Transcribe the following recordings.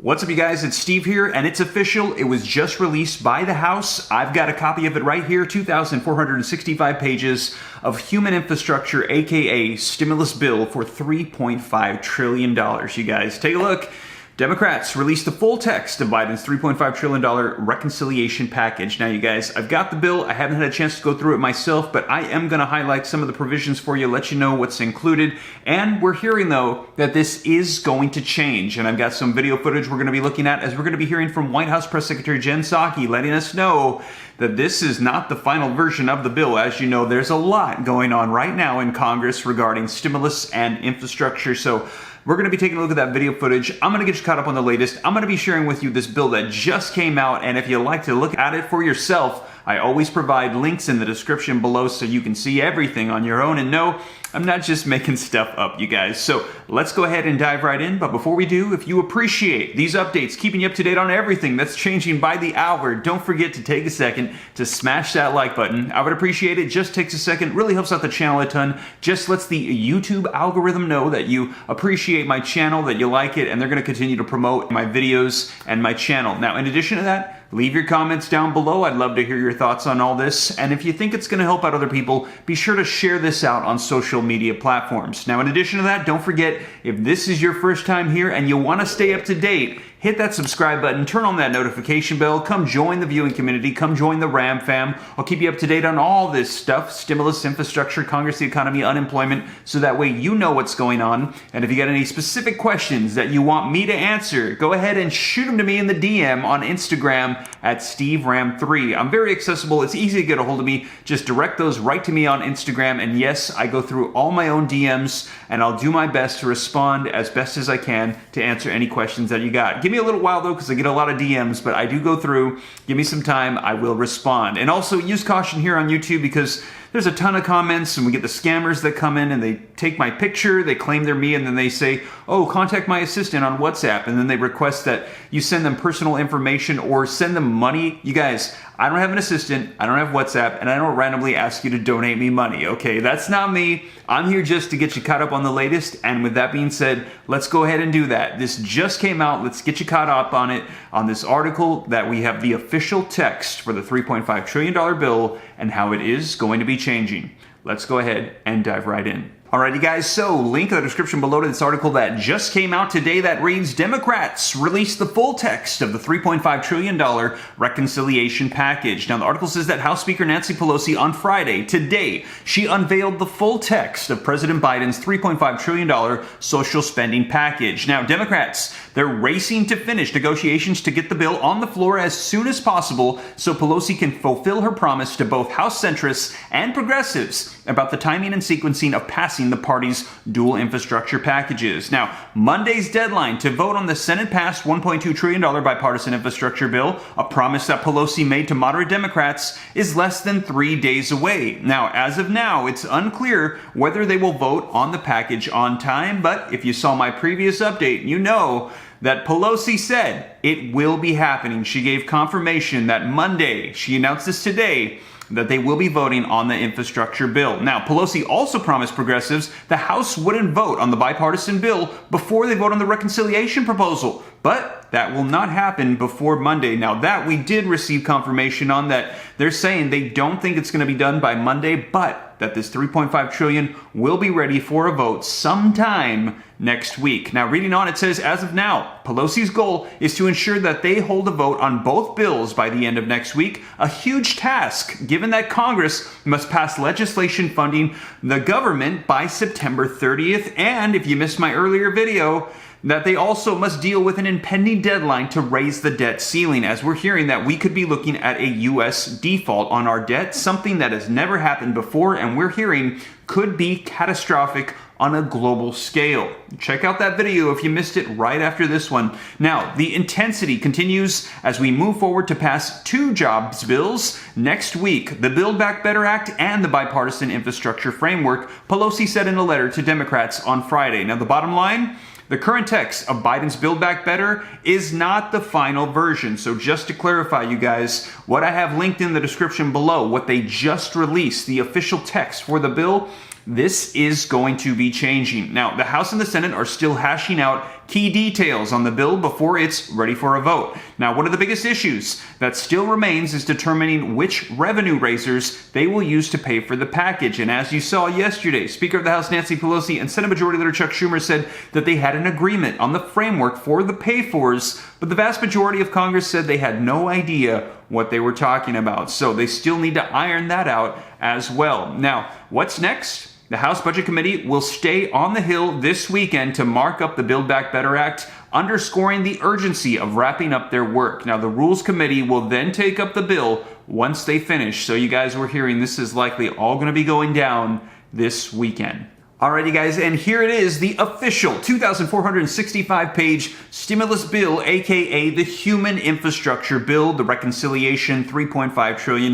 What's up, you guys? It's Steve here, and it's official. It was just released by the House. I've got a copy of it right here, 2,465 pages of human infrastructure, aka stimulus bill for $3.5 trillion. You guys, take a look. Democrats released the full text of Biden's $3.5 trillion reconciliation package. Now, you guys, I've got the bill. I haven't had a chance to go through it myself, but I am going to highlight some of the provisions for you, let you know what's included. And we're hearing, though, that this is going to change. And I've got some video footage we're going to be looking at, as we're going to be hearing from White House Press Secretary Jen Psaki letting us know that this is not the final version of the bill. As you know, there's a lot going on right now in Congress regarding stimulus and infrastructure. So we're going to be taking a look at that video footage. I'm going to get you caught up on the latest. I'm going to be sharing with you this bill that just came out, and if you'd like to look at it for yourself, I always provide links in the description below so you can see everything on your own. And no, I'm not just making stuff up, you guys. So let's go ahead and dive right in. But before we do, if you appreciate these updates, keeping you up to date on everything that's changing by the hour, don't forget to take a second to smash that like button. I would appreciate it. Just takes a second. Really helps out the channel a ton. Just lets the YouTube algorithm know that you appreciate my channel, that you like it, and they're going to continue to promote my videos and my channel. Now, in addition to that, leave your comments down below. I'd love to hear your thoughts on all this. And if you think it's going to help out other people, be sure to share this out on social media platforms. Now, in addition to that, don't forget, if this is your first time here and you want to stay up to date, hit that subscribe button, turn on that notification bell, come join the viewing community, come join the RAM fam. I'll keep you up to date on all this stuff, stimulus, infrastructure, Congress, the economy, unemployment, so that way you know what's going on. And if you got any specific questions that you want me to answer, go ahead and shoot them to me in the DM on Instagram at SteveRam3. I'm very accessible. It's easy to get a hold of me. Just direct those right to me on Instagram. And yes, I go through all my own DMs, and I'll do my best to respond as best as I can to answer any questions that you got. Give me a little while though, because I get a lot of DMs, but I do go through. Give me some time, I will respond. And also use caution here on YouTube, because there's a ton of comments and we get the scammers that come in and they take my picture, they claim they're me, and then they say, oh, contact my assistant on WhatsApp, and then they request that you send them personal information or send them money. You guys, I don't have an assistant, I don't have WhatsApp, and I don't randomly ask you to donate me money, okay? That's not me. I'm here just to get you caught up on the latest, and with that being said, let's go ahead and do that. This just came out. Let's get you caught up on it, on this article that we have the official text for the $3.5 trillion bill and how it is going to be changing. Let's go ahead and dive right in. Alrighty, guys, so link in the description below to this article that just came out today that reads, Democrats released the full text of the $3.5 trillion reconciliation package. Now, the article says that House Speaker Nancy Pelosi on Friday, today, she unveiled the full text of President Biden's $3.5 trillion social spending package. Now, Democrats, they're racing to finish negotiations to get the bill on the floor as soon as possible so Pelosi can fulfill her promise to both House centrists and progressives about the timing and sequencing of passing the party's dual infrastructure packages. Now, Monday's deadline to vote on the Senate-passed $1.2 trillion bipartisan infrastructure bill, a promise that Pelosi made to moderate Democrats, is less than 3 days away. Now, as of now, it's unclear whether they will vote on the package on time, but if you saw my previous update, you know that Pelosi said it will be happening. She gave confirmation that Monday, she announced this today, that they will be voting on the infrastructure bill. Now, Pelosi also promised progressives the House wouldn't vote on the bipartisan bill before they vote on the reconciliation proposal. But that will not happen before Monday. Now, that we did receive confirmation on that. They're saying they don't think it's going to be done by Monday, but that this $3.5 trillion will be ready for a vote sometime next week. Now, reading on, it says, as of now, Pelosi's goal is to ensure that they hold a vote on both bills by the end of next week, a huge task given that Congress must pass legislation funding the government by September 30th. And if you missed my earlier video, that they also must deal with an impending deadline to raise the debt ceiling, as we're hearing that we could be looking at a U.S. default on our debt, something that has never happened before, and we're hearing could be catastrophic on a global scale. Check out that video if you missed it right after this one. Now, the intensity continues as we move forward to pass two jobs bills next week, the Build Back Better Act and the Bipartisan Infrastructure Framework, Pelosi said in a letter to Democrats on Friday. Now, the bottom line, the current text of Biden's Build Back Better is not the final version. So just to clarify, you guys, what I have linked in the description below, what they just released, the official text for the bill, this is going to be changing. Now, the House and the Senate are still hashing out key details on the bill before it's ready for a vote. Now, one of the biggest issues that still remains is determining which revenue raisers they will use to pay for the package. And as you saw yesterday, Speaker of the House Nancy Pelosi and Senate Majority Leader Chuck Schumer said that they had an agreement on the framework for the pay-fors, but the vast majority of Congress said they had no idea what they were talking about. So they still need to iron that out as well. Now, what's next? The House Budget Committee will stay on the Hill this weekend to mark up the Build Back Better Act, underscoring the urgency of wrapping up their work. Now, the Rules Committee will then take up the bill once they finish. So you guys were hearing this is likely all going to be going down this weekend. Alrighty guys, and here it is, the official 2,465-page stimulus bill, aka the Human Infrastructure Bill, the reconciliation, $3.5 trillion,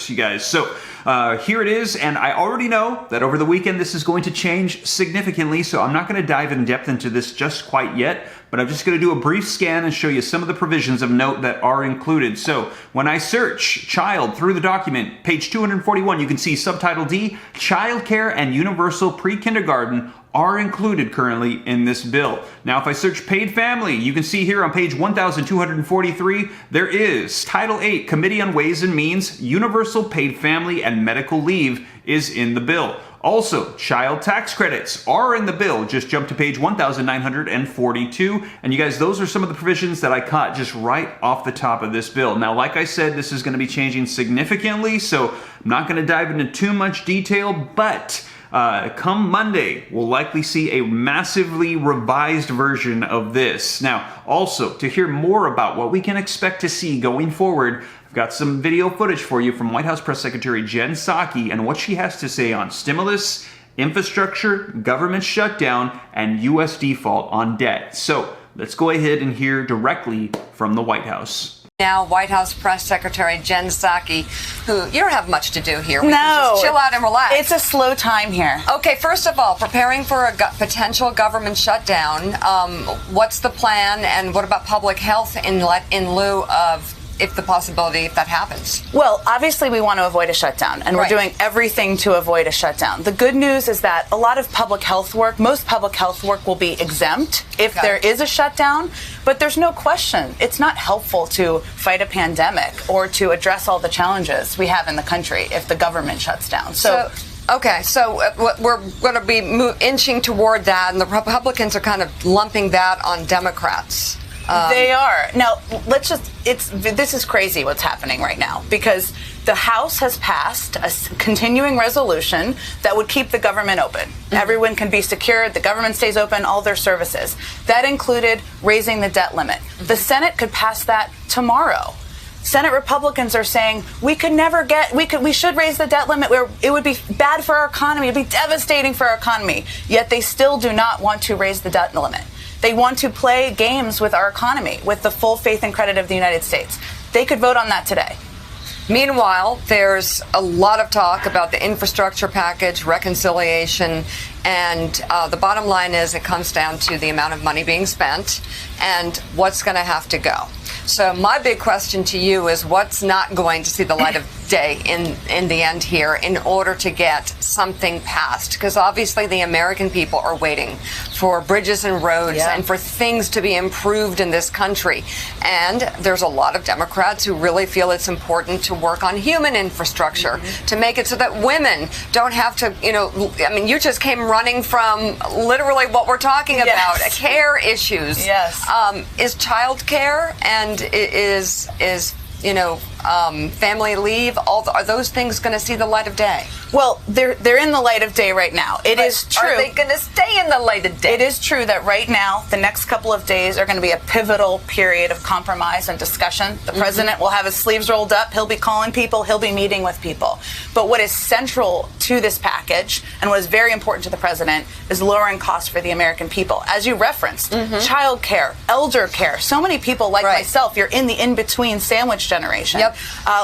you guys. So here it is, and I already know that over the weekend this is going to change significantly, so I'm not going to dive in depth into this just quite yet, but I'm just going to do a brief scan and show you some of the provisions of note that are included. So when I search child through the document, page 241, you can see subtitle D, childcare and universal pre-kindergarten are included currently in this bill. Now, if I search paid family, you can see here on page 1243, there is Title 8, Committee on Ways and Means, Universal Paid Family and Medical Leave is in the bill. Also, child tax credits are in the bill. Just jump to page 1942. And you guys, those are some of the provisions that I caught just right off the top of this bill. Now, like I said, this is going to be changing significantly, so I'm not going to dive into too much detail, but come Monday, we'll likely see a massively revised version of this. Now, also, to hear more about what we can expect to see going forward, I've got some video footage for you from White House Press Secretary Jen Psaki and what she has to say on stimulus, infrastructure, government shutdown, and U.S. default on debt. So let's go ahead and hear directly from the White House. Now, White House Press Secretary Jen Psaki, who you don't have much to do here. We no, can just chill out and relax. It's a slow time here. Okay, first of all, preparing for a potential government shutdown. What's the plan, and what about public health in lieu of if that happens? Well, obviously we want to avoid a shutdown, and we're doing everything to avoid a shutdown. The good news is that a lot of public health work, most public health work will be exempt if there is a shutdown, but there's no question it's not helpful to fight a pandemic or to address all the challenges we have in the country if the government shuts down. Okay, so we're going to be inching toward that, and the Republicans are kind of lumping that on Democrats. They are. Now, this is crazy what's happening right now, because the House has passed a continuing resolution that would keep the government open. Mm-hmm. Everyone can be secured, the government stays open, all their services. That included raising the debt limit. Mm-hmm. The Senate could pass that tomorrow. Senate Republicans are saying we should raise the debt limit, where it would be bad for our economy, it'd be devastating for our economy. Yet they still do not want to raise the debt limit. They want to play games with our economy, with the full faith and credit of the United States. They could vote on that today. Meanwhile, there's a lot of talk about the infrastructure package, reconciliation, and the bottom line is it comes down to the amount of money being spent and what's going to have to go. So my big question to you is what's not going to see the light of day in the end here in order to get something passed? Because obviously the American people are waiting for bridges and roads and for things to be improved in this country. And there's a lot of Democrats who really feel it's important to work on human infrastructure to make it so that women don't have to, you just came running from literally what we're talking about, care issues. Yes. Is child care and is family leave, are those things going to see the light of day? Well, they're in the light of day right now. It is true. Are they going to stay in the light of day? It is true that right now, the next couple of days are going to be a pivotal period of compromise and discussion. The president will have his sleeves rolled up. He'll be calling people. He'll be meeting with people. But what is central to this package and what is very important to the president is lowering costs for the American people. As you referenced, child care, elder care. So many people like myself, you're in the in-between sandwich generation.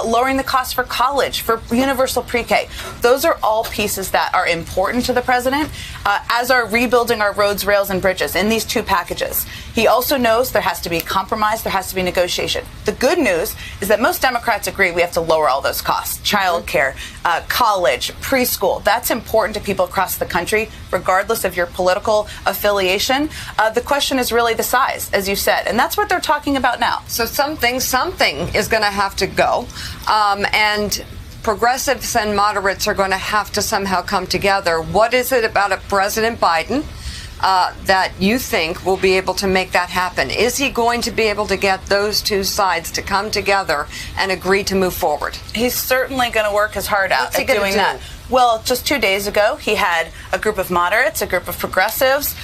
lowering the cost for college, for universal pre-K. Those are all pieces that are important to the president, as are rebuilding our roads, rails, and bridges in these 2 packages. He also knows there has to be compromise, there has to be negotiation. The good news is that most Democrats agree we have to lower all those costs. Childcare, college, preschool. That's important to people across the country, regardless of your political affiliation. The question is really the size, as you said, and that's what they're talking about now. So something is going to have to go, and progressives and moderates are going to have to somehow come together. What is it about President Biden that you think will be able to make that happen? Is he going to be able to get those 2 sides to come together and agree to move forward? He's certainly going to work his heart out What's he at gonna doing do? that. Well, just 2 days ago, he had a group of moderates, a group of progressives,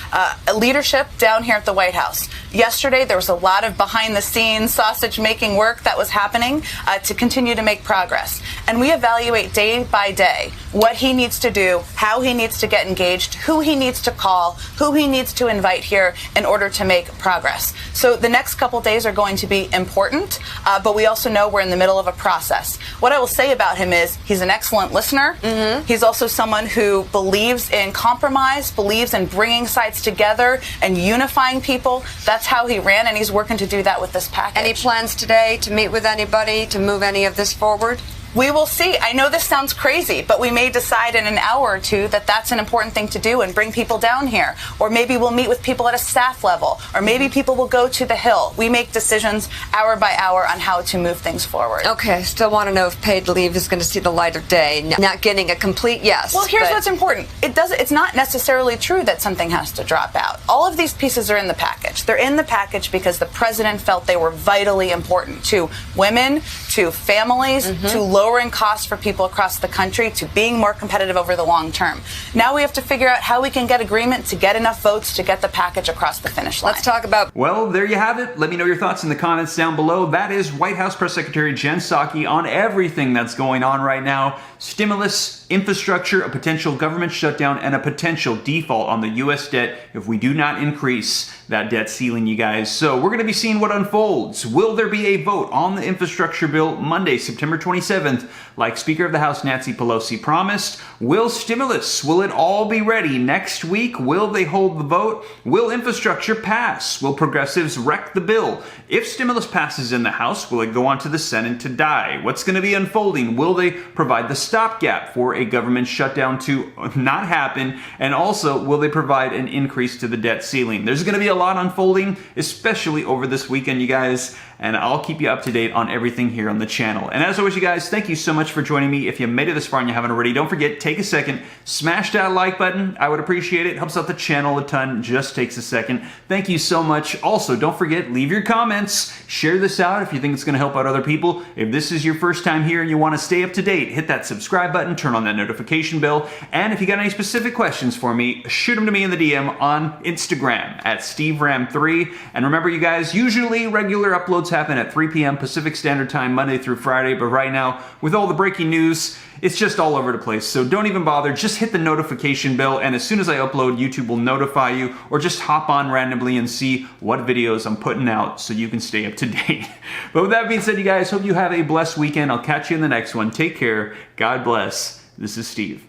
leadership down here at the White House. Yesterday, there was a lot of behind-the-scenes sausage-making work that was happening to continue to make progress. And we evaluate day by day what he needs to do, how he needs to get engaged, who he needs to call, who he needs to invite here in order to make progress. So the next couple days are going to be important, but we also know we're in the middle of a process. What I will say about him is he's an excellent listener. He's also someone who believes in compromise, believes in bringing sides together and unifying people. That's how he ran, and he's working to do that with this package. Any plans today to meet with anybody to move any of this forward? We will see. I know this sounds crazy, but we may decide in an hour or 2 that that's an important thing to do and bring people down here. Or maybe we'll meet with people at a staff level. Or maybe people will go to the Hill. We make decisions hour by hour on how to move things forward. Okay, still want to know if paid leave is going to see the light of day. Not getting a complete yes. Well, here's what's important. It's not necessarily true that something has to drop out. All of these pieces are in the package. They're in the package because the president felt they were vitally important to women, to families, to lowering costs for people across the country, to being more competitive over the long term. Now we have to figure out how we can get agreement to get enough votes to get the package across the finish line. Let's talk about... Well, there you have it. Let me know your thoughts in the comments down below. That is White House Press Secretary Jen Psaki on everything that's going on right now. Stimulus, infrastructure, a potential government shutdown, and a potential default on the U.S. debt if we do not increase that debt ceiling, you guys. So we're going to be seeing what unfolds. Will there be a vote on the infrastructure bill Monday, September 27th, like Speaker of the House Nancy Pelosi promised? Will stimulus, will it all be ready next week? Will they hold the vote? Will infrastructure pass? Will progressives wreck the bill? If stimulus passes in the House, will it go on to the Senate to die? What's going to be unfolding? Will they provide the stopgap for a government shutdown to not happen? And also, will they provide an increase to the debt ceiling? There's going to be a lot unfolding, especially over this weekend, you guys, and I'll keep you up to date on everything here on the channel. And as always, you guys, thank you so much for joining me. If you made it this far and you haven't already, don't forget, take a second, smash that like button. I would appreciate it. It helps out the channel a ton. Just takes a second. Thank you so much. Also, don't forget, leave your comments. Share this out if you think it's going to help out other people. If this is your first time here and you want to stay up to date, hit that subscribe button, turn on that notification bell, and if you got any specific questions for me, shoot them to me in the DM on Instagram at SteveRam3. And remember, you guys, usually regular uploads happen at 3 p.m. Pacific Standard Time, Monday through Friday, but right now, with all the breaking news, it's just all over the place. So don't even bother, just hit the notification bell, and as soon as I upload, YouTube will notify you, or just hop on randomly and see what videos I'm putting out so you can stay up to date. But with that being said, you guys, hope you have a blessed weekend. I'll catch you in the next one. Take care. God bless. This is Steve.